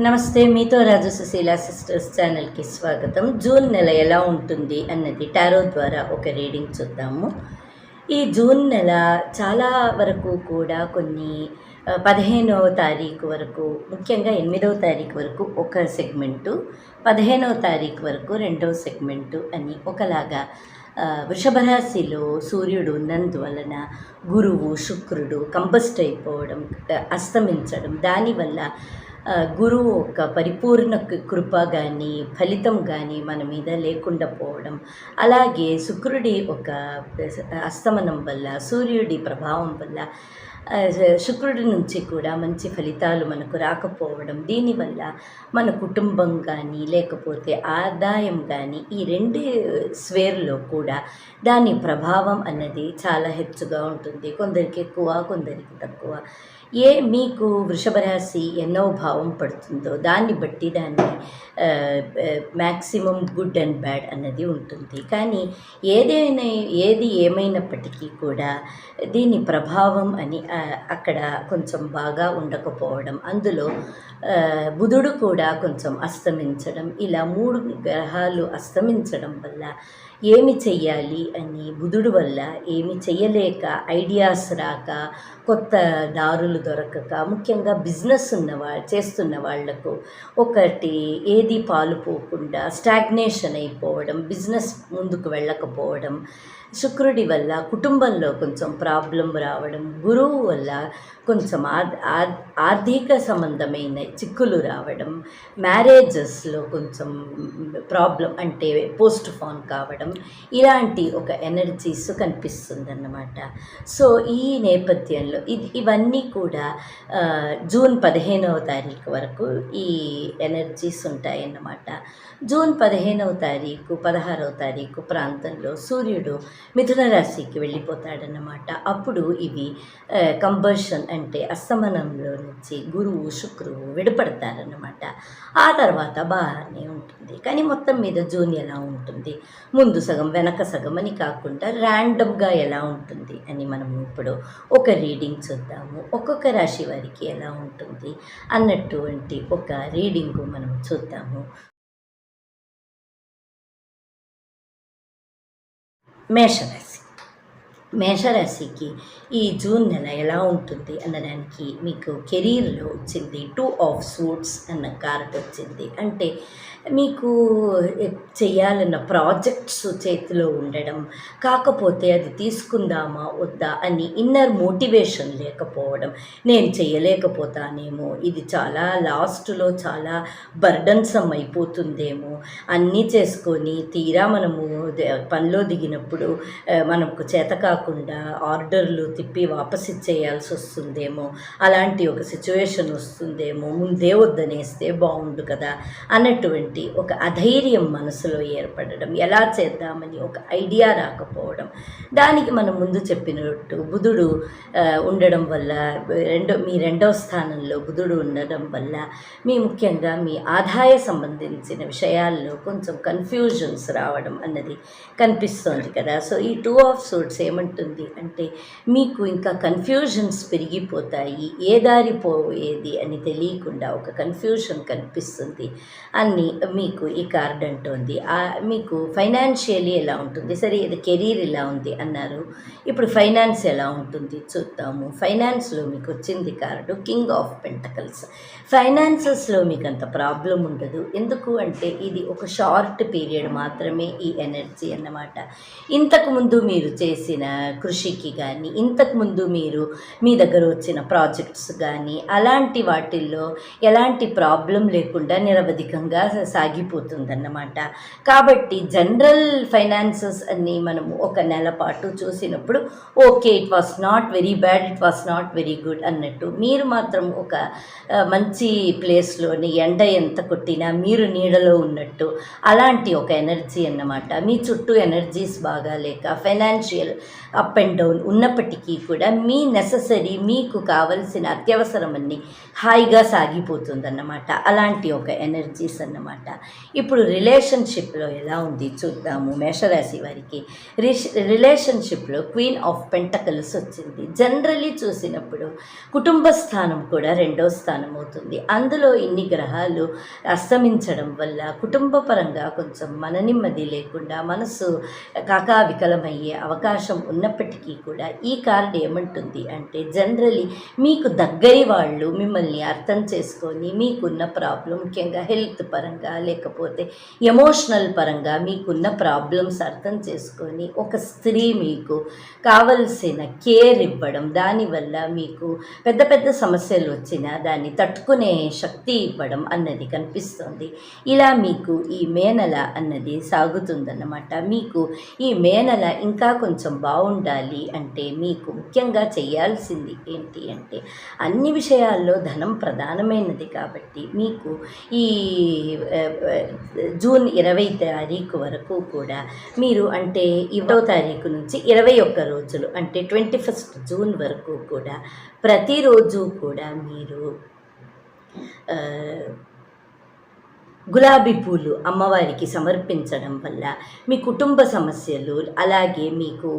నమస్తే, మీతో రాజు సుశీల సిస్టర్స్ ఛానల్కి స్వాగతం. జూన్ నెల ఎలా ఉంటుంది అన్నది టారో ద్వారా ఒక రీడింగ్ చూద్దాము. ఈ జూన్ నెల చాలా వరకు కూడా కొన్ని 15వ తారీఖు వరకు, ముఖ్యంగా 8వ తారీఖు వరకు ఒక సెగ్మెంటు, 15వ తారీఖు వరకు రెండవ సెగ్మెంటు అని ఒకలాగా వృషభ రాశిలో సూర్యుడు ఉన్నందువలన గురువు శుక్రుడు కంబస్ట్ అయిపోవడం, అస్తమించడం, దానివల్ల గురువు ఒక పరిపూర్ణ కృప కానీ ఫలితం కానీ మన మీద లేకుండా పోవడం, అలాగే శుక్రుడి ఒక అస్తమనం వల్ల, సూర్యుడి ప్రభావం వల్ల శుక్రుడి నుంచి కూడా మంచి ఫలితాలు మనకు రాకపోవడం, దీనివల్ల మన కుటుంబం కానీ లేకపోతే ఆదాయం కానీ ఈ రెండు స్వేర్లో కూడా దాని ప్రభావం అన్నది చాలా హెచ్చుగా ఉంటుంది. కొందరికి ఎక్కువ, కొందరికి తక్కువ. మీకు వృషభ రాశి ఎన్నో భావం పడుతుందో దాన్ని బట్టి దాన్ని మ్యాక్సిమం గుడ్ అండ్ బ్యాడ్ అన్నది ఉంటుంది. కానీ ఏది ఏమైనప్పటికీ కూడా దీని ప్రభావం అని అక్కడ కొంచెం బాగా ఉండకపోవడం, అందులో బుధుడు కూడా కొంచెం అస్తమించడం, ఇలా 3 గ్రహాలు అస్తమించడం వల్ల ఏమి చెయ్యాలి అని బుధుడు వల్ల ఏమి చెయ్యలేక, ఐడియాస్ రాక, కొత్త దారులు దొరకక, ముఖ్యంగా బిజినెస్ చేస్తున్న వాళ్లకు ఒకటి ఏది పాలుపోకుండా స్టాగ్నేషన్ అయిపోవడం, బిజినెస్ ముందుకు వెళ్ళకపోవడం, శుక్రుడి వల్ల కుటుంబంలో కొంచెం ప్రాబ్లం రావడం, గురువు వల్ల కొంచెం ఆర్థిక సంబంధమైన చిక్కులు రావడం, మ్యారేజెస్లో కొంచెం ప్రాబ్లం అంటే పోస్ట్ పోన్ కావడం, ఇలాంటి ఒక ఎనర్జీస్ కనిపిస్తుందన్నమాట. సో ఈ నేపథ్యంలో ఇవన్నీ కూడా జూన్ 15వ తారీఖు వరకు ఈ ఎనర్జీస్ ఉంటాయన్నమాట. జూన్ 15వ తారీఖు 16వ తారీఖు ప్రాంతంలో సూర్యుడు మిథున రాశికి వెళ్ళిపోతాడన్నమాట. అప్పుడు ఇవి కంబర్షన్ అంటే అస్తమనంలో నుంచి గురువు శుక్రువు విడపడతారన్నమాట. ఆ తర్వాత బాగానే ఉంటుంది. కానీ మొత్తం మీద జూన్ ఎలా ఉంటుంది, ముందు సగం వెనక సగం అని కాకుండా ర్యాండమ్గా ఎలా ఉంటుంది అని మనం ఇప్పుడు ఒక రీడింగ్ చూద్దాము. ఒక్కొక్క రాశి వారికి ఎలా ఉంటుంది అన్నటువంటి ఒక రీడింగు మనం చూద్దాము. మేషరాశికి ఈ జూన్ నెల ఎలా ఉంటుంది అన్నదానికి మీకు కెరీర్లో వచ్చింది 2 ఆఫ్ సూట్స్ అన్న కార్డు వచ్చింది. అంటే మీకు చేయాలన్న ప్రాజెక్ట్స్ చేతిలో ఉండడం, కాకపోతే అది తీసుకుందామా వద్దా అని ఇన్నర్ మోటివేషన్ లేకపోవడం, నేను చేయలేకపోతానేమో, ఇది చాలా లాస్ట్లో చాలా బర్డన్సమ్ అయిపోతుందేమో, అన్నీ చేసుకొని తీరా మనము పనిలో దిగినప్పుడు మనకు చేత కాకుండా ఆర్డర్లు తిప్పి వాపస్ ఇచ్చేయాల్సి వస్తుందేమో, అలాంటి ఒక సిచ్యువేషన్ వస్తుందేమో, ముందే వద్దనేస్తే బాగుండు కదా అన్నటువంటి ఒక అధైర్యం మనసులో ఏర్పడడం, ఎలా చేద్దామని ఒక ఐడియా రాకపోవడం, దానికి మనం ముందు చెప్పినట్టు బుధుడు ఉండడం వల్ల, మీ రెండవ స్థానంలో బుధుడు ఉండడం వల్ల ముఖ్యంగా మీ ఆదాయ సంబంధించిన విషయాల్లో కొంచెం కన్ఫ్యూజన్స్ రావడం అన్నది కనిపిస్తోంది కదా. సో ఈ 2 ఆఫ్ సూట్స్ ఏమంటుంది అంటే మీకు ఇంకా కన్ఫ్యూజన్స్ పెరిగిపోతాయి, ఏ దారి పోయేది అని తెలియకుండా ఒక కన్ఫ్యూజన్ కనిపిస్తుంది అని మీకు ఈ కార్డ్ అంటోంది. మీకు ఫైనాన్షియలీ ఎలా ఉంటుంది, సరే ఇది కెరీర్ ఇలా ఉంది అన్నారు, ఇప్పుడు ఫైనాన్స్ ఎలా ఉంటుంది చూద్దాము. ఫైనాన్స్లో మీకు వచ్చింది కార్డు కింగ్ ఆఫ్ పెంటకల్స్. ఫైనాన్సెస్లో మీకు అంత ప్రాబ్లం ఉండదు. ఎందుకు అంటే ఇది ఒక షార్ట్ పీరియడ్ మాత్రమే ఈ ఎనర్జీ అన్నమాట. ఇంతకుముందు మీరు చేసిన కృషికి కానీ, ఇంతకుముందు మీ దగ్గర వచ్చిన ప్రాజెక్ట్స్ కానీ అలాంటి వాటిల్లో ఎలాంటి ప్రాబ్లం లేకుండా నిరవధికంగా సాగిపోతుందన్నమాట. కాబట్టి జనరల్ ఫైనాన్సెస్ అన్నీ మనము ఒక నెల పాటు చూసినప్పుడు okay, it was not very bad, it was not very good అన్నట్టు, మీరు మాత్రం ఒక మంచి ప్లేస్లోని ఎండ ఎంత కొట్టినా మీరు నీడలో ఉన్నట్టు అలాంటి ఒక ఎనర్జీ అన్నమాట. మీ చుట్టూ ఎనర్జీస్ బాగా లేక ఫైనాన్షియల్ అప్ అండ్ డౌన్ ఉన్నప్పటికీ కూడా మీ నెససరీ, మీకు కావలసిన అత్యవసరమన్నీ హాయిగా సాగిపోతుందన్నమాట. అలాంటి ఒక ఎనర్జీస్ అన్నమాట. ఇప్పుడు రిలేషన్షిప్లో ఎలా ఉంది చూద్దాము. మేషరాశి వారికి రిలేషన్షిప్లో క్వీన్ ఆఫ్ పెంటకల్స్ వచ్చింది. జనరలీ చూసినప్పుడు కుటుంబ స్థానం కూడా రెండో స్థానం అవుతుంది. అందులో ఇన్ని గ్రహాలు అస్తమించడం వల్ల కుటుంబ పరంగా కొంచెం మననిమ్మది లేకుండా మనసు కాకావికలమయ్యే అవకాశం ఉన్నప్పటికీ కూడా ఈ కార్డు ఏమంటుంది అంటే జనరలీ మీకు దగ్గరి వాళ్ళు మిమ్మల్ని అర్థం చేసుకొని మీకున్న ప్రాబ్లం ముఖ్యంగా హెల్త్ పరంగా లేకపోతే ఎమోషనల్ పరంగా మీకున్న ప్రాబ్లమ్స్ అర్థం చేసుకొని ఒక స్త్రీ మీకు కావలసిన కేర్ ఇవ్వడం, దానివల్ల మీకు పెద్ద పెద్ద సమస్యలు వచ్చినా దాన్ని తట్టుకునే శక్తి ఇవ్వడం అన్నది కనిపిస్తుంది. ఇలా మీకు ఈ మే నెల అన్నది సాగుతుందన్నమాట. మీకు ఈ మే నెల ఇంకా కొంచెం బాగుండాలి అంటే మీకు ముఖ్యంగా చేయాల్సింది ఏంటి అంటే అన్ని విషయాల్లో ధనం ప్రధానమైనది కాబట్టి మీకు ఈ జూన్ 20 తారీఖు వరకు కూడా మీరు అంటే 1వ తారీఖు నుంచి 21 రోజులు అంటే 21 జూన్ వరకు కూడా ప్రతిరోజు కూడా మీరు గులాబీ పూలు అమ్మవారికి సమర్పించడం వల్ల మీ కుటుంబ సమస్యలు అలాగే మీకు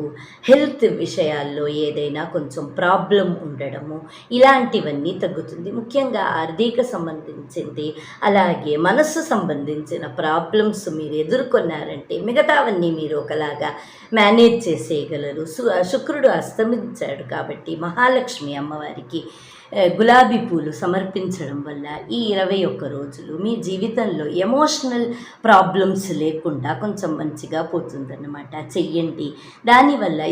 హెల్త్ విషయాల్లో ఏదైనా కొంచెం ప్రాబ్లం ఉండడము ఇలాంటివన్నీ తగ్గుతుంది. ముఖ్యంగా ఆర్థిక సంబంధించింది అలాగే మనస్సు సంబంధించిన ప్రాబ్లమ్స్ మీరు ఎదుర్కొన్నారంటే మిగతావన్నీ మీరు ఒకలాగా మేనేజ్ చేసేయగలరు. శుక్రుడు అస్తమించాడు కాబట్టి మహాలక్ష్మి అమ్మవారికి గులాబీ పూలు సమర్పించడం వల్ల ఈ 21 రోజులు మీ జీవితంలో ఎమోషనల్ ప్రాబ్లమ్స్ లేకుండా కొంచెం మంచిగా పోతుందన్నమాట. చెయ్యండి.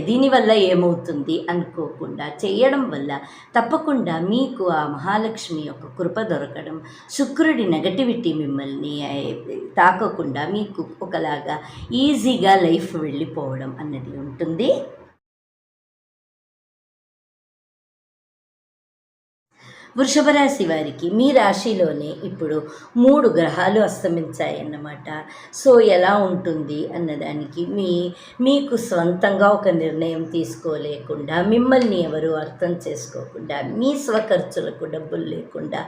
దీనివల్ల ఏమవుతుంది అనుకోకుండా చేయడం వల్ల తప్పకుండా మీకు ఆ మహాలక్ష్మి యొక్క కృప దొరకడం, శుక్రుడి నెగటివిటీ మిమ్మల్ని తాకకుండా మీకు ఒకలాగా ఈజీగా లైఫ్ వెళ్ళిపోవడం అన్నది ఉంటుంది. వృషభ రాశి వారికి మీ రాశిలోనే ఇప్పుడు 3 గ్రహాలు అస్తమించాయన్నమాట. సో ఎలా ఉంటుంది అన్నదానికి మీకు స్వంతంగా ఒక నిర్ణయం తీసుకోలేకుండా, మిమ్మల్ని ఎవరు అర్థం చేసుకోకుండా, మీ స్వఖర్చులకు డబ్బులు లేకుండా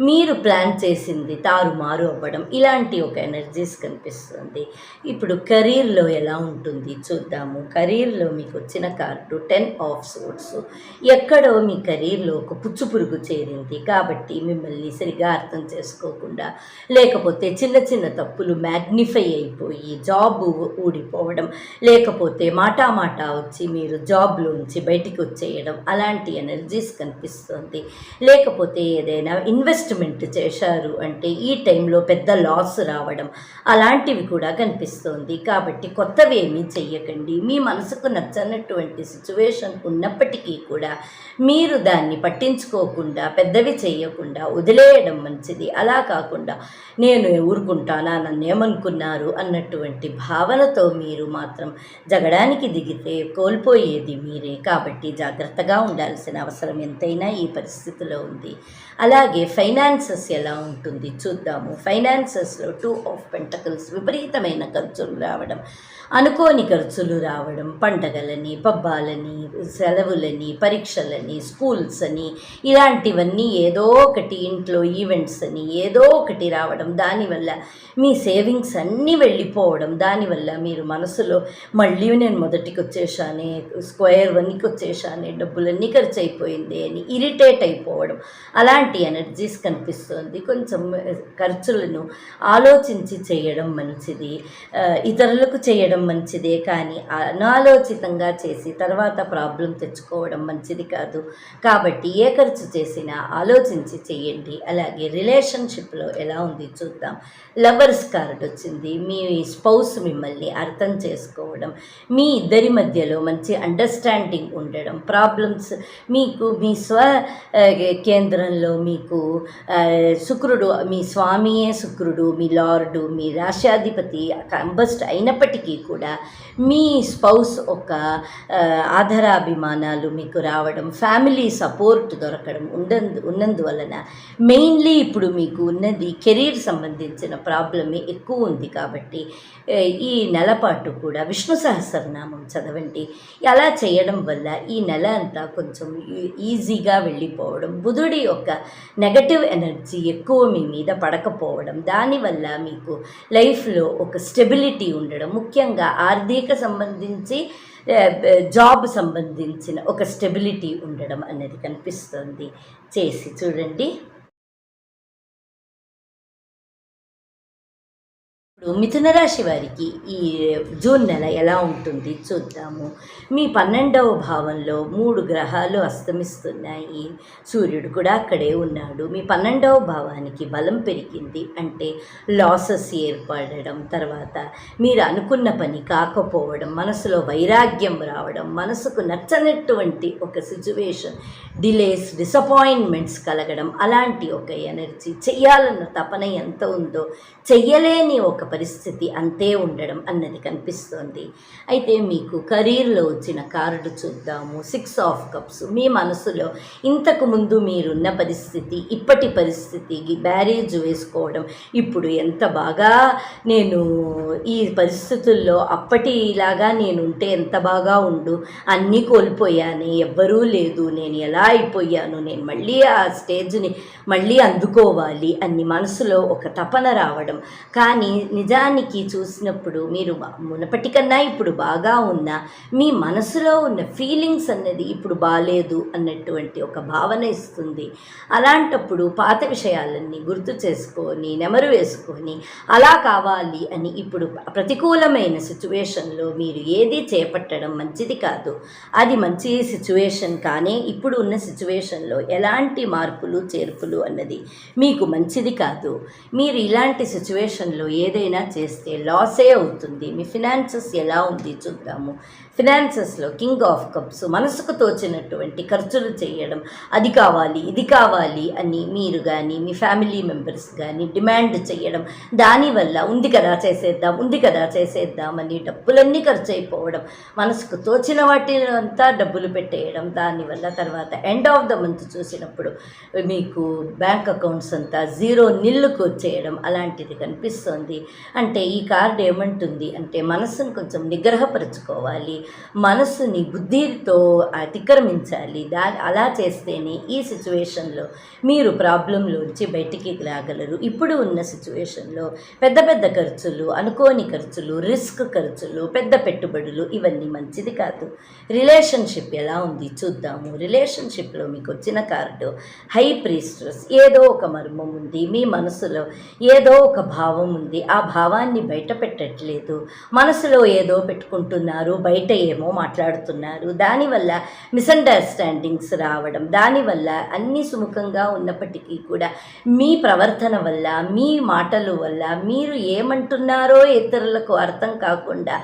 మీరు ప్లాన్ చేసింది తారుమారు అవ్వడం ఇలాంటి ఒక ఎనర్జీస్ కనిపిస్తుంది. ఇప్పుడు కెరీర్లో ఎలా ఉంటుంది చూద్దాము. కెరీర్లో మీకు వచ్చిన కార్డు 10 ఆఫ్ సోర్డ్స్. ఎక్కడో మీ కెరీర్లో ఒక పుచ్చు పురుగు చేరి కాబట్టి మిమ్మల్ని సరిగా అర్థం చేసుకోకుండా లేకపోతే చిన్న చిన్న తప్పులు మ్యాగ్నిఫై అయిపోయి జాబ్ ఊడిపోవడం లేకపోతే మాటా వచ్చి మీరు జాబ్లోంచి బయటికి వచ్చేయడం అలాంటి ఎనర్జీస్ కనిపిస్తుంది. లేకపోతే ఏదైనా ఇన్వెస్ట్మెంట్ చేశారు అంటే ఈ టైంలో పెద్ద లాస్ రావడం అలాంటివి కూడా కనిపిస్తుంది. కాబట్టి కొత్తవి ఏమీ చెయ్యకండి. మీ మనసుకు నచ్చనటువంటి సిచ్యువేషన్ ఉన్నప్పటికీ కూడా మీరు దాన్ని పట్టించుకోకుండా పెద్దవి చేయకుండా వదిలేయడం మంచిది. అలా కాకుండా నేను ఊరుకుంటానా, నన్ను ఏమనుకున్నారు అన్నటువంటి భావనతో మీరు మాత్రం జగడానికి దిగితే కోల్పోయేది మీరే. కాబట్టి జాగ్రత్తగా ఉండాల్సిన అవసరం ఎంతైనా ఈ పరిస్థితిలో ఉంది. అలాగే ఫైనాన్సెస్ ఎలా ఉంటుంది చూద్దాము. ఫైనాన్సెస్లో 2 ఆఫ్ పెంటకల్స్ విపరీతమైన ఖర్చులు రావడం, అనుకోని ఖర్చులు రావడం, పండగలని, పబ్బాలని, సెలవులని, పరీక్షలని, స్కూల్స్ అని ఇలాంటివన్నీ ఏదో ఒకటి ఇంట్లో ఈవెంట్స్ అని ఏదో ఒకటి రావడం, దానివల్ల మీ సేవింగ్స్ అన్నీ వెళ్ళిపోవడం, దానివల్ల మీరు మనసులో మళ్ళీ నేను మొదటికి వచ్చేసానే, స్క్వేర్ 1కి వచ్చేసానే, డబ్బులన్నీ ఖర్చు అయిపోయింది అని ఇరిటేట్ అయిపోవడం అలాంటి ఎనర్జీస్ కనిపిస్తుంది. కొంచెం ఖర్చులను ఆలోచించి చేయడం మంచిది. ఇతరులకు చేయడం మంచిదే కానీ అనాలోచితంగా చేసి తర్వాత ప్రాబ్లం తెచ్చుకోవడం మంచిది కాదు. కాబట్టి ఏ ఖర్చు చేసినా ఆలోచించి చేయండి. అలాగే రిలేషన్షిప్లో ఎలా ఉంది చూద్దాం. లవర్స్ కార్డ్ వచ్చింది. మీ స్పౌస్ మిమ్మల్ని అర్థం చేసుకోవడం, మీ ఇద్దరి మధ్యలో మంచి అండర్స్టాండింగ్ ఉండడం, ప్రాబ్లమ్స్ మీకు మీ కేంద్రంలో మీకు శుక్రుడు, మీ స్వామియే శుక్రుడు, మీ లార్డు, మీ రాశ్యాధిపతి కంబస్ట్ అయినప్పటికీ కూడా మీ స్పౌస్ ఒక ఆధారాభిమానాలు మీకు రావడం, ఫ్యామిలీ సపోర్ట్ దొరకడం ఉన్నందువలన మెయిన్లీ ఇప్పుడు మీకు ఉన్నది కెరీర్ సంబంధించిన ప్రాబ్లమే ఎక్కువ ఉంది. కాబట్టి ఈ నెలపాటు కూడా విష్ణు సహస్రనామం చదవండి. అలా చేయడం వల్ల ఈ నెల అంతా కొంచెం ఈజీగా వెళ్ళిపోవడం, బుధుడి యొక్క నెగటివ్ ఎనర్జీ ఎక్కువ మీ మీద పడకపోవడం, దానివల్ల మీకు లైఫ్లో ఒక స్టెబిలిటీ ఉండడం, ముఖ్యంగా ఆర్థిక సంబంధించి జాబ్ సంబంధించిన ఒక స్టెబిలిటీ ఉండడం అనేది కనిపిస్తుంది. చేసి చూడండి. ఇప్పుడు మిథున రాశి వారికి ఈ జూన్ నెల ఎలా ఉంటుంది చూద్దాము. మీ 12వ భావంలో 3 గ్రహాలు అస్తమిస్తున్నాయి. సూర్యుడు కూడా అక్కడే ఉన్నాడు. మీ 12వ భావానికి బలం పెరిగింది అంటే లాసెస్ ఏర్పడడం, తర్వాత మీరు అనుకున్న పని కాకపోవడం, మనసులో వైరాగ్యం రావడం, మనసుకు నచ్చనటువంటి ఒక సిచ్యువేషన్, డిలేస్, డిసప్పాయింట్మెంట్స్ కలగడం, అలాంటి ఒక ఎనర్జీ, చెయ్యాలన్న తపన ఎంత ఉందో చెయ్యలేని ఒక పరిస్థితి అంతే ఉండడం అన్నది కనిపిస్తోంది. అయితే మీకు కెరీర్లో వచ్చిన కార్డు చూద్దాము. 6 ఆఫ్ కప్స్. మీ మనసులో ఇంతకు ముందు మీరున్న పరిస్థితి, ఇప్పటి పరిస్థితికి బ్యారేజ్ వేసుకోవడం, ఇప్పుడు ఎంత బాగా నేను ఈ పరిస్థితుల్లో అప్పటిలాగా నేనుంటే ఎంత బాగా ఉండు, అన్నీ కోల్పోయాను, ఎవ్వరూ లేదు, నేను ఎలా అయిపోయాను, నేను మళ్ళీ ఆ స్టేజ్ని మళ్ళీ అందుకోవాలి అని మనసులో ఒక తపన రావడం. కానీ నిజానికి చూసినప్పుడు మీరు మునపటికన్నా ఇప్పుడు బాగా ఉన్న మీ మనసులో ఉన్న ఫీలింగ్స్ అన్నది ఇప్పుడు బాగాలేదు అన్నటువంటి ఒక భావన ఇస్తుంది. అలాంటప్పుడు పాత విషయాలన్నీ గుర్తు చేసుకొని నెమరు వేసుకొని అలా కావాలి అని ఇప్పుడు ప్రతికూలమైన సిచ్యువేషన్లో మీరు ఏది చేపట్టడం మంచిది కాదు. అది మంచి సిచ్యువేషన్ కానీ ఇప్పుడు ఉన్న సిచ్యువేషన్లో ఎలాంటి మార్పులు చేర్పులు అన్నది మీకు మంచిది కాదు. మీరు ఇలాంటి సిచ్యువేషన్లో ఏదైనా చేస్తే లాసే అవుతుంది. మీ ఫినాన్సెస్ ఎలా ఉంది చూద్దాము. ఫినాన్సెస్లో కింగ్ ఆఫ్ కప్స్. మనసుకు తోచినటువంటి ఖర్చులు చేయడం, అది కావాలి ఇది కావాలి అని మీరు కానీ మీ ఫ్యామిలీ మెంబర్స్ కానీ డిమాండ్ చేయడం, దానివల్ల ఉంది కదా చేసేద్దాం అని డబ్బులన్నీ ఖర్చు అయిపోవడం, మనసుకు తోచిన వాటిని అంతా డబ్బులు పెట్టేయడం, దానివల్ల తర్వాత ఎండ్ ఆఫ్ ద మంత్ చూసినప్పుడు మీకు బ్యాంక్ అకౌంట్స్ అంతా నిల్లుకు వచ్చేయడం అలాంటిది కనిపిస్తుంది. అంటే ఈ కార్డు ఏమంటుంది అంటే మనసును కొంచెం నిగ్రహపరుచుకోవాలి, మనసుని బుద్ధితో అతిక్రమించాలి. అలా చేస్తేనే ఈ సిచ్యువేషన్లో మీరు ప్రాబ్లంలోంచి బయటికి రాగలరు. ఇప్పుడు ఉన్న సిచ్యువేషన్లో పెద్ద పెద్ద ఖర్చులు, అనుకోని ఖర్చులు, రిస్క్ ఖర్చులు, పెద్ద పెట్టుబడులు ఇవన్నీ మంచిది కాదు. రిలేషన్షిప్ ఎలా ఉంది చూద్దాము. రిలేషన్షిప్లో మీకు వచ్చిన కార్డు హై ప్రీస్ట్రెస్. ఏదో ఒక మర్మం ఉంది, మీ మనసులో ఏదో ఒక భావం ఉంది, ఆ భావాన్ని బయట పెట్టట్లేదు. మనసులో ఏదో పెట్టుకుంటున్నారు, బయట ఏమో మాట్లాడుతున్నారు. దానివల్ల మిస్అండర్స్టాండింగ్స్ రావడం, దానివల్ల అన్నీ సుముఖంగా ఉన్నప్పటికీ కూడా మీ ప్రవర్తన వల్ల, మీ మాటల వల్ల మీరు ఏమంటున్నారో ఇతరులకు అర్థం కాకుండా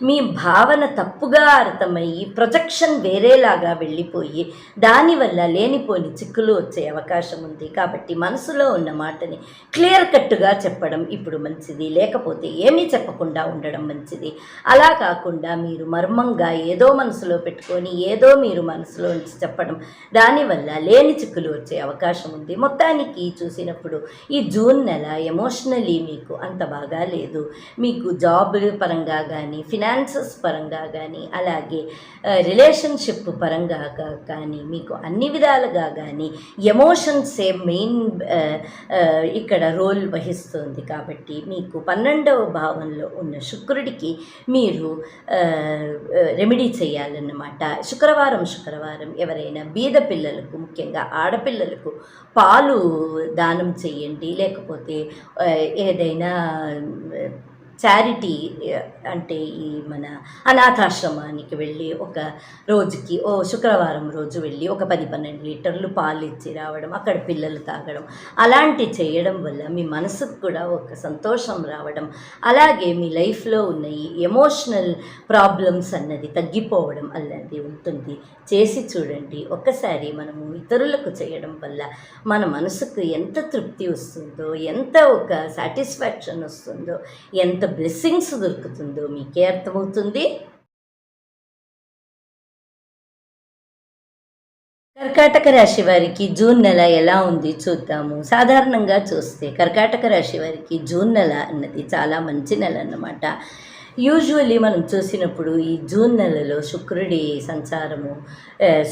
మీ భావన తప్పుగా అర్థమయ్యి ప్రొజెక్షన్ వేరేలాగా వెళ్ళిపోయి దానివల్ల లేనిపోని చిక్కులు వచ్చే అవకాశం ఉంది. కాబట్టి మనసులో ఉన్న మాటని క్లియర్ కట్గా చెప్పడం ఇప్పుడు మంచిది, లేకపోతే ఏమీ చెప్పకుండా ఉండడం మంచిది. అలా కాకుండా మీరు మర్మంగా ఏదో మనసులో పెట్టుకొని ఏదో మీరు మనసులో నుంచి చెప్పడం, దానివల్ల లేని చిక్కులు వచ్చే అవకాశం ఉంది. మొత్తానికి చూసినప్పుడు ఈ జూన్ నెల ఎమోషనలీ మీకు అంత బాగా లేదు. మీకు జాబ్ పరంగా కానీ, ఫినాన్సెస్ పరంగా కానీ, అలాగే రిలేషన్షిప్ పరంగా కానీ, మీకు అన్ని విధాలుగా కానీ ఎమోషన్సే మెయిన్ ఇక్కడ రోల్ వహిస్తుంది. కాబట్టి మీకు 12వ భావంలో ఉన్న శుక్రుడికి మీరు రెమెడీ చేయాలన్నమాట. శుక్రవారం ఎవరైనా బీద పిల్లలకు, ముఖ్యంగా ఆడపిల్లలకు పాలు దానం చేయండి. లేకపోతే ఏదైనా చారిటీ అంటే ఈ మన అనాథాశ్రమానికి వెళ్ళి ఒక రోజుకి శుక్రవారం రోజు వెళ్ళి ఒక 10-12 లీటర్లు పాలు ఇచ్చి రావడం, అక్కడ పిల్లలు తాగడం, అలాంటి చేయడం వల్ల మీ మనసుకు కూడా ఒక సంతోషం రావడం, అలాగే మీ లైఫ్లో ఉన్న ఈ ఎమోషనల్ ప్రాబ్లమ్స్ అన్నది తగ్గిపోవడం అన్నది ఉంటుంది. చేసి చూడండి. ఒక్కసారి మనము ఇతరులకు చేయడం వల్ల మన మనసుకు ఎంత తృప్తి వస్తుందో, ఎంత ఒక సాటిస్ఫాక్షన్ వస్తుందో, ఎంత బ్లెస్సింగ్స్ దొరుకుతుందో మీకే అర్థమవుతుంది. కర్కాటక రాశి వారికి జూన్ నెల ఎలా ఉంది చూద్దాము. సాధారణంగా చూస్తే కర్కాటక రాశి వారికి జూన్ నెల అన్నది చాలా మంచి నెల అన్నమాట. యూజువల్లీ మనం చూసినప్పుడు ఈ జూన్ నెలలో శుక్రుడి సంచారము,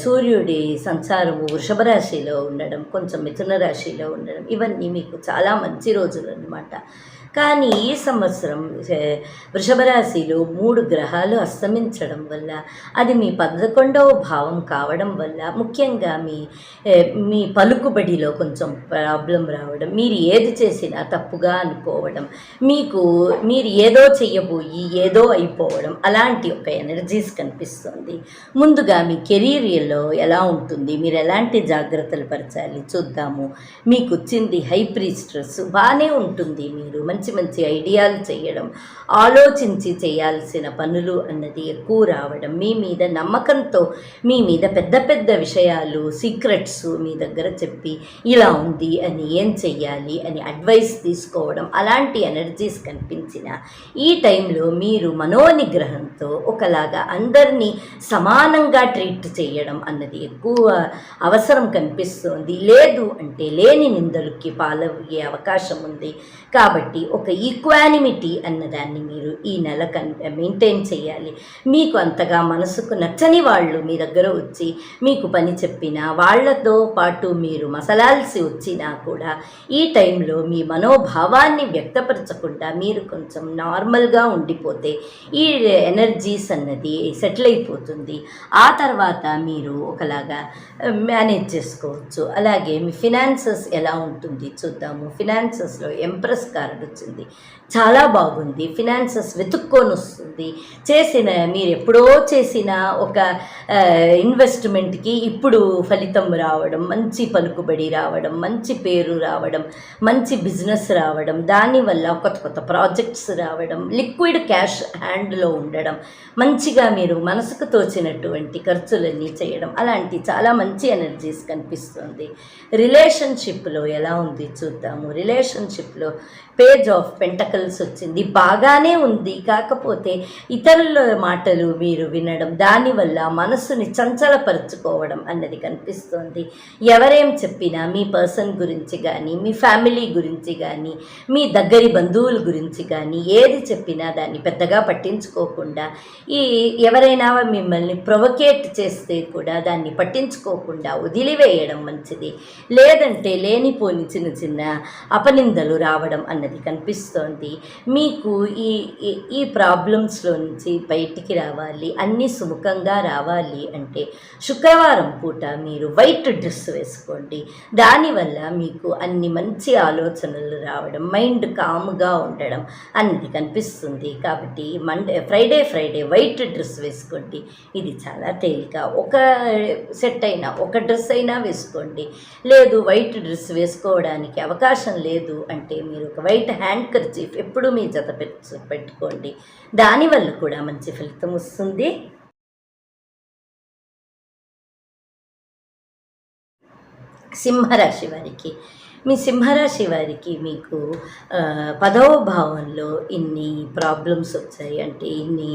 సూర్యుడి సంచారము వృషభ రాశిలో ఉండడం, కొంచెం మిథున రాశిలో ఉండడం, ఇవన్నీ మీకు చాలా మంచి రోజులు అన్నమాట. కానీ ఈ సంవత్సరం వృషభ రాశిలో 3 గ్రహాలు అస్తమించడం వల్ల, అది మీ 11వ భావం కావడం వల్ల ముఖ్యంగా మీ పలుకుబడిలో కొంచెం ప్రాబ్లం రావడం, మీరు ఏది చేసినా తప్పుగా అనుకోవడం, మీరు ఏదో చెయ్యబోయి ఏదో అయిపోవడం, అలాంటి ఒక ఎనర్జీస్ కనిపిస్తుంది. ముందుగా మీ కెరీర్లో ఎలా ఉంటుంది, మీరు ఎలాంటి జాగ్రత్తలు పరచాలి చూద్దాము. మీకు వచ్చింది హై ప్రీస్ట్రెస్, బాగానే ఉంటుంది. మీరు మంచి మంచి ఐడియాలు చేయడం, ఆలోచించి చేయాల్సిన పనులు అన్నది ఎక్కువ రావడం, మీ మీద నమ్మకంతో మీ మీద పెద్ద పెద్ద విషయాలు, సీక్రెట్స్ మీ దగ్గర చెప్పి ఇలా ఉంది అని, ఏం చెయ్యాలి అని అడ్వైస్ తీసుకోవడం, అలాంటి ఎనర్జీస్ కనిపించిన ఈ టైంలో మీరు మనోనిగ్రహంతో ఒకలాగా అందరినీ సమానంగా ట్రీట్ చేయడం అన్నది ఎక్కువ అవసరం కనిపిస్తోంది. లేదు అంటే లేని నిందలకి పాలయ్యే అవకాశం ఉంది. కాబట్టి ఒక ఈక్వానిమిటీ అన్నదాన్ని మీరు ఈ నెల మెయింటైన్ చేయాలి. మీకు అంతగా మనసుకు నచ్చని వాళ్ళు మీ దగ్గర వచ్చి మీకు పని చెప్పినా, వాళ్లతో పాటు మీరు మసలాల్సి వచ్చినా కూడా ఈ టైంలో మీ మనోభావాన్ని వ్యక్తపరచకుండా మీరు కొంచెం నార్మల్గా ఉండిపోతే ఈ ఎనర్జీస్ అన్నది సెటిల్ అయిపోతుంది. ఆ తర్వాత మీరు ఒకలాగా మేనేజ్ చేసుకోవచ్చు. అలాగే మీ ఫినాన్సెస్ ఎలా ఉంటుంది చూద్దాము. ఫినాన్సెస్లో ఎంప్రెస్ కార్డు వచ్చింది, చాలా బాగుంది. ఫినాన్సెస్ వెతుక్కొని వస్తుంది. మీరు ఎప్పుడో చేసిన ఒక ఇన్వెస్ట్మెంట్కి ఇప్పుడు ఫలితం రావడం, మంచి పలుకుబడి రావడం, మంచి పేరు రావడం, మంచి బిజినెస్ రావడం, దానివల్ల కొత్త కొత్త ప్రాజెక్ట్స్ రావడం, లిక్విడ్ క్యాష్ హ్యాండ్లో ఉండడం, మంచిగా మీరు మనసుకు తోచినటువంటి ఖర్చులన్నీ చేయడం, అలాంటి చాలా మంచి ఎనర్జీస్ కనిపిస్తుంది. రిలేషన్షిప్లో ఎలా ఉంది చూద్దాము. రిలేషన్షిప్లో పేజ్ ఆఫ్ పెంటకల్స్ వచ్చింది, బాగానే ఉంది. కాకపోతే ఇతరుల మాటలు మీరు వినడం, దానివల్ల మనస్సుని చంచలపరుచుకోవడం అన్నది కనిపిస్తోంది. ఎవరేం చెప్పినా మీ పర్సన్ గురించి కానీ, మీ ఫ్యామిలీ గురించి కానీ, మీ దగ్గరి బంధువుల గురించి కానీ ఏది చెప్పినా దాన్ని పెద్దగా పట్టించుకోకుండా, ఎవరైనా మిమ్మల్ని ప్రొవకేట్ చేస్తే కూడా దాన్ని పట్టించుకోకుండా వదిలివేయడం మంచిది. లేదంటే లేనిపోని చిన్న చిన్న అపనిందలు రావడం అన్నది కనిపిస్తోంది. మీకు ఈ ప్రాబ్లమ్స్లో నుంచి బయటికి రావాలి, అన్నీ సుముఖంగా రావాలి అంటే శుక్రవారం పూట మీరు వైట్ డ్రెస్ వేసుకోండి. దానివల్ల మీకు అన్ని మంచి ఆలోచనలు రావడం, మైండ్ కామ్గా ఉండడం అన్నది కనిపిస్తుంది. కాబట్టి ఫ్రైడే వైట్ డ్రెస్ వేసుకోండి. ఇది చాలా తేలిక. ఒక సెట్ అయినా, ఒక డ్రెస్ అయినా వేసుకోండి. లేదు వైట్ డ్రెస్ వేసుకోవడానికి అవకాశం లేదు అంటే మీరు ఒక వైట్ హ్యాండ్ కర్చీఫ్ ఎప్పుడూ మీ జత పెట్టుకోండి. దానివల్ల కూడా మంచి ఫలితం వస్తుంది. సింహరాశి వారికి, సింహరాశి వారికి మీకు 10వ భావంలో ఇన్ని ప్రాబ్లమ్స్ వచ్చాయి అంటే ఇన్ని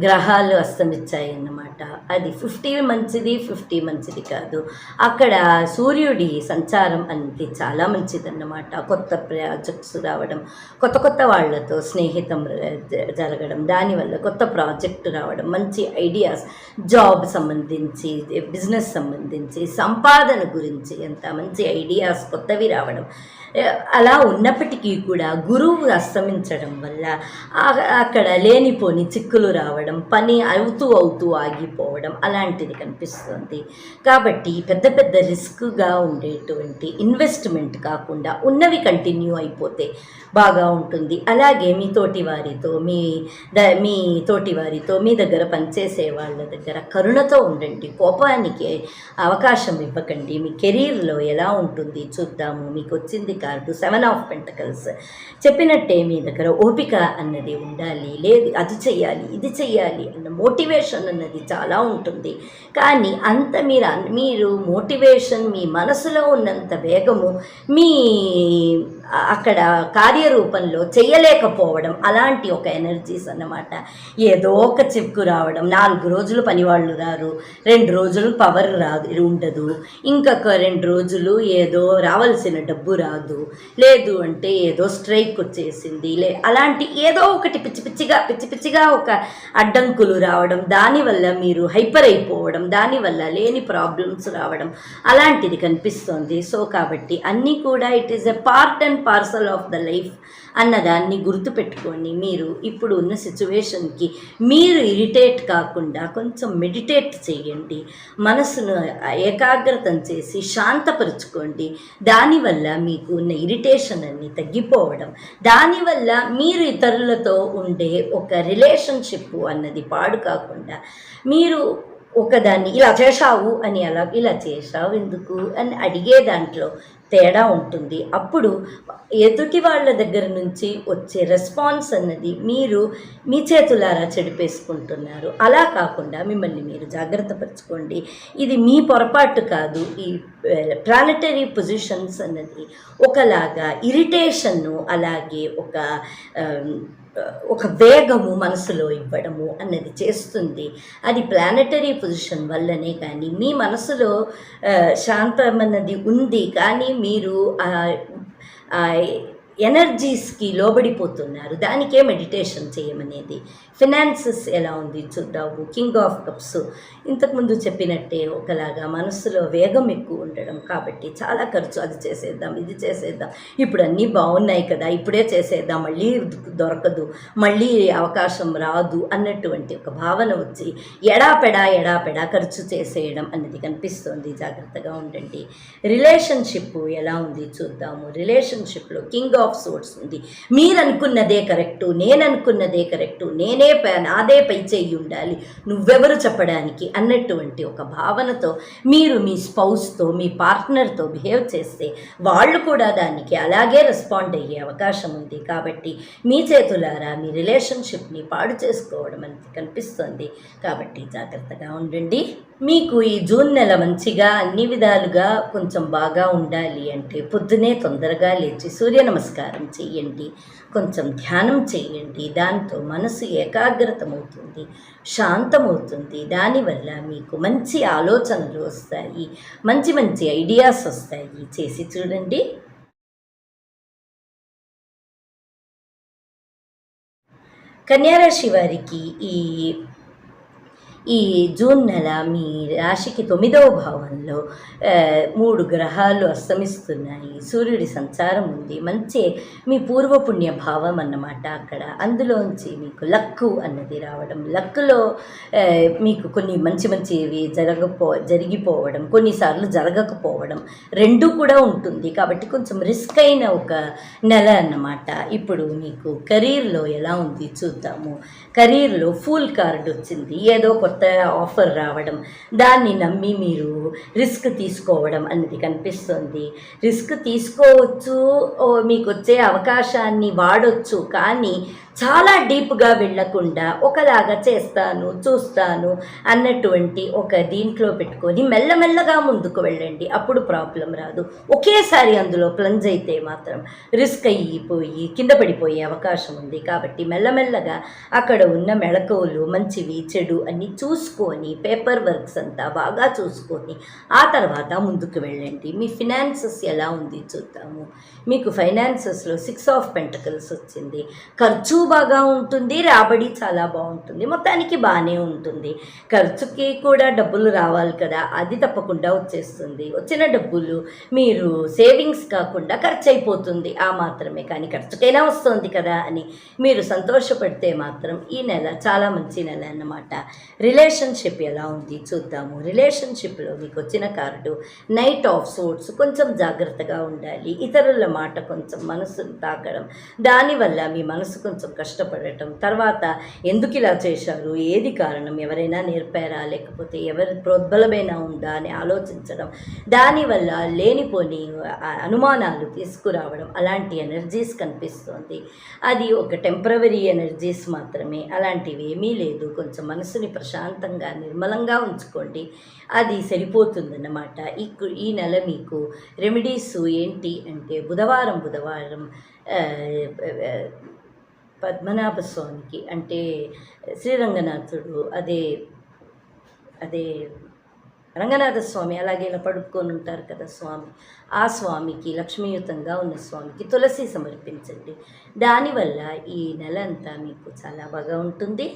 గ్రహాలు అస్తమించాయి అన్నమాట. అది 50 మంచిది, 50 మంచిది కాదు. అక్కడ సూర్యుడి సంచారం అనేది చాలా మంచిదన్నమాట. కొత్త ప్రాజెక్ట్స్ రావడం, కొత్త కొత్త వాళ్ళతో స్నేహితం జరగడం, దానివల్ల కొత్త ప్రాజెక్టు రావడం, మంచి ఐడియాస్, జాబ్ సంబంధించి, బిజినెస్ సంబంధించి, సంపాదన గురించి ఎంత మంచి ఐడియాస్ కొత్తవి రావడం. అలా ఉన్నప్పటికీ కూడా గురువు అస్తమించడం వల్ల అక్కడ లేనిపోని చిక్కులు రావడం, పని అవుతూ ఆగిపోవడం అలాంటిది కనిపిస్తుంది. కాబట్టి పెద్ద పెద్ద రిస్క్గా ఉండేటువంటి ఇన్వెస్ట్మెంట్ కాకుండా ఉన్నవి కంటిన్యూ అయిపోతే బాగా ఉంటుంది. అలాగే మీ తోటివారితో మీ దగ్గర పనిచేసే వాళ్ళ దగ్గర కరుణతో ఉండండి, కోపానికి అవకాశం ఇవ్వకండి. మీ కెరీర్లో ఎలా ఉంటుంది చూద్దాము. మీకు వచ్చింది కార్డు 7 ఆఫ్ పెంటకల్స్. చెప్పినట్టే మీ దగ్గర ఓపిక అన్నది ఉండాలి. లేదు అది చెయ్యాలి ఇది చెయ్యాలి అన్న మోటివేషన్ అన్నది చాలా ఉంటుంది. కానీ అంత మీరు మోటివేషన్ మీ మనసులో ఉన్నంత వేగము మీ అక్కడ కార్యరూపంలో చేయలేకపోవడం, అలాంటి ఒక ఎనర్జీస్ అన్నమాట. ఏదో ఒక చిక్కు రావడం, 4 రోజులు పనివాళ్ళు రారు, 2 రోజులు పవర్ ఉండదు, ఇంకొక 2 రోజులు ఏదో రావాల్సిన డబ్బు రాదు, లేదు అంటే ఏదో స్ట్రైక్ వచ్చేసింది, అలాంటి ఏదో ఒకటి పిచ్చి పిచ్చిగా ఒక అడ్డంకులు రావడం, దానివల్ల మీరు హైపర్ అయిపోవడం, దానివల్ల లేని ప్రాబ్లమ్స్ రావడం అలాంటిది కనిపిస్తుంది. సో కాబట్టి అన్నీ కూడా it is a part and parcel of the life అన్నదాన్ని గుర్తుపెట్టుకొని మీరు ఇప్పుడు ఉన్న సిచ్యువేషన్కి మీరు ఇరిటేట్ కాకుండా కొంచెం మెడిటేట్ చేయండి, మనసును ఏకాగ్రతం చేసి శాంతపరుచుకోండి. దానివల్ల మీకు ఉన్న ఇరిటేషన్ అన్ని తగ్గిపోవడం, దానివల్ల మీరు ఇతరులతో ఉండే ఒక రిలేషన్షిప్ అన్నది పాడు కాకుండా మీరు ఒకదాన్ని ఇలా చేశావు అని ఇలా చేశావు ఎందుకు అని అడిగే దాంట్లో తేడా ఉంటుంది. అప్పుడు ఎదుటి వాళ్ళ దగ్గర నుంచి వచ్చే రెస్పాన్స్ అన్నది మీరు మీ చేతులారా చెడిపేసుకుంటున్నారు. అలా కాకుండా మిమ్మల్ని మీరు జాగ్రత్త పరచుకోండి. ఇది మీ పొరపాటు కాదు. ఈ ప్లానెటరీ పొజిషన్స్ అన్నది ఒకలాగా ఇరిటేషన్ను, అలాగే ఒక వేగము మనసులో ఇవ్వడము అన్నది చేస్తుంది. అది ప్లానెటరీ పొజిషన్ వల్లనే. కానీ మీ మనసులో శాంతం అన్నది ఉంది, కానీ మీరు ఎనర్జీస్కి లోబడిపోతున్నారు. దానికే మెడిటేషన్ చేయమనేది. ఫినాన్సెస్ ఎలా ఉంది చూద్దాము. కింగ్ ఆఫ్ కప్స్ ఇంతకుముందు చెప్పినట్టే ఒకలాగా మనసులో వేగం ఎక్కువ ఉండడం, కాబట్టి చాలా ఖర్చు, అది చేసేద్దాం ఇది చేసేద్దాం, ఇప్పుడు అన్నీ బాగున్నాయి కదా ఇప్పుడే చేసేద్దాం, మళ్ళీ దొరకదు, మళ్ళీ అవకాశం రాదు అన్నటువంటి ఒక భావన వచ్చి ఎడాపెడా ఖర్చు చేసేయడం అన్నది కనిపిస్తుంది. జాగ్రత్తగా ఉండండి. రిలేషన్షిప్ ఎలా ఉంది చూద్దాము. రిలేషన్షిప్లో కింగ్ ఆఫ్ సోర్స్ ఉంది. మీరు అనుకున్నదే కరెక్టు, నేను అనుకున్నదే కరెక్టు, నాదే పై చేయి ఉండాలి, నువ్వెవరు చెప్పడానికి అన్నటువంటి ఒక భావనతో మీరు మీ స్పౌస్తో, మీ పార్ట్నర్తో బిహేవ్ చేస్తే వాళ్ళు కూడా దానికి అలాగే రెస్పాండ్ అయ్యే అవకాశం ఉంది. కాబట్టి మీ చేతులారా మీ రిలేషన్షిప్ని పాడు చేసుకోవడం అనేది కనిపిస్తుంది. కాబట్టి జాగ్రత్తగా ఉండండి. మీకు ఈ జూన్ నెల మంచిగా అన్ని విధాలుగా కొంచెం బాగా ఉండాలి అంటే పొద్దునే తొందరగా లేచి సూర్య నమస్కారం చేయండి, కొంచెం ధ్యానం చేయండి. దాంతో మనసు ఏకాగ్రతమవుతుంది, శాంతమవుతుంది. దానివల్ల మీకు మంచి ఆలోచనలు వస్తాయి, మంచి ఐడియాస్ వస్తాయి. చేసి చూడండి. కన్యారాశి వారికి ఈ జూన్ నెల మీ రాశికి 9వ భావంలో 3 గ్రహాలు అస్తమిస్తున్నాయి. సూర్యుడి సంచారం ఉంది. మంచి మీ పూర్వపుణ్య భావం అన్నమాట అక్కడ. అందులోంచి మీకు లక్కు అన్నది రావడం, లక్కులో మీకు కొన్ని మంచివి జరిగిపోవడం, కొన్నిసార్లు జరగకపోవడం, రెండూ కూడా ఉంటుంది. కాబట్టి కొంచెం రిస్క్ అయిన ఒక నెల అన్నమాట. ఇప్పుడు మీకు కెరీర్లో ఎలా ఉంది చూద్దాము. కెరీర్లో ఫూల్ కార్డు వచ్చింది. ఏదో కొత్త ఆఫర్ రావడం, దాన్ని నమ్మి మీరు రిస్క్ తీసుకోవడం అన్నది కనిపిస్తుంది. రిస్క్ తీసుకోవచ్చు, మీకు వచ్చే అవకాశాన్ని వాడొచ్చు, కానీ చాలా డీప్గా వెళ్ళకుండా ఒకలాగా చేస్తాను చూస్తాను అన్నటువంటి ఒక దీంట్లో పెట్టుకొని మెల్లమెల్లగా ముందుకు వెళ్ళండి. అప్పుడు ప్రాబ్లం రాదు. ఒకేసారి అందులో ప్లంజ్ అయితే మాత్రం రిస్క్ అయిపోయి కింద పడిపోయే అవకాశం ఉంది. కాబట్టి మెల్లమెల్లగా అక్కడ ఉన్న మెళకువలు మంచివి చెడు అన్నీ చూసుకొని, పేపర్ వర్క్స్ అంతా బాగా చూసుకొని ఆ తర్వాత ముందుకు వెళ్ళండి. మీ ఫినాన్సెస్ ఎలా ఉంది చూద్దాము. మీకు ఫైనాన్సెస్లో 6 ఆఫ్ పెంటకల్స్ వచ్చింది. ఖర్చు బాగా ఉంటుంది, రాబడి చాలా బాగుంటుంది, మొత్తానికి బాగానే ఉంటుంది. ఖర్చుకి కూడా డబ్బులు రావాలి కదా, అది తప్పకుండా వచ్చేస్తుంది. వచ్చిన డబ్బులు మీరు సేవింగ్స్ కాకుండా ఖర్చు అయిపోతుంది ఆ మాత్రమే. కానీ ఖర్చుకైనా వస్తుంది కదా అని మీరు సంతోషపడితే మాత్రం ఈ నెల చాలా మంచి నెల అన్నమాట. రిలేషన్షిప్ ఎలా ఉంది చూద్దాము. రిలేషన్షిప్లో మీకు వచ్చిన కార్డు నైట్ ఆఫ్ సోర్ట్స్. కొంచెం జాగ్రత్తగా ఉండాలి. ఇతరుల మాట కొంచెం మనసును తాకడం, దానివల్ల మీ మనసు కొంచెం కష్టపడటం, తర్వాత ఎందుకు ఇలా చేశారు, ఏది కారణం, ఎవరైనా నేర్పారా, లేకపోతే ఎవరి ప్రోద్బలమైనా ఉందా అని ఆలోచించడం, దానివల్ల లేనిపోని అనుమానాలు తీసుకురావడం, అలాంటి ఎనర్జీస్ కనిపిస్తోంది. అది ఒక టెంపరవరీ ఎనర్జీస్ మాత్రమే, అలాంటివి ఏమీ లేదు. కొంచెం మనసుని ప్రశాంతంగా నిర్మలంగా ఉంచుకోండి, అది సరిపోతుందన్నమాట. ఈ నెల మీకు రెమెడీస్ ఏంటి అంటే బుధవారం పద్మనాభ స్వామికి అంటే శ్రీరంగనాథుడు అదే అదే రంగనాథ స్వామి అలాగే ఇలా పడుకొని ఉంటారు కదా స్వామి, ఆ స్వామికి లక్ష్మీయుతంగా ఉన్న స్వామికి తులసి సమర్పించండి. దానివల్ల ఈ నెల అంతా మీకు చాలా బాగా ఉంటుంది.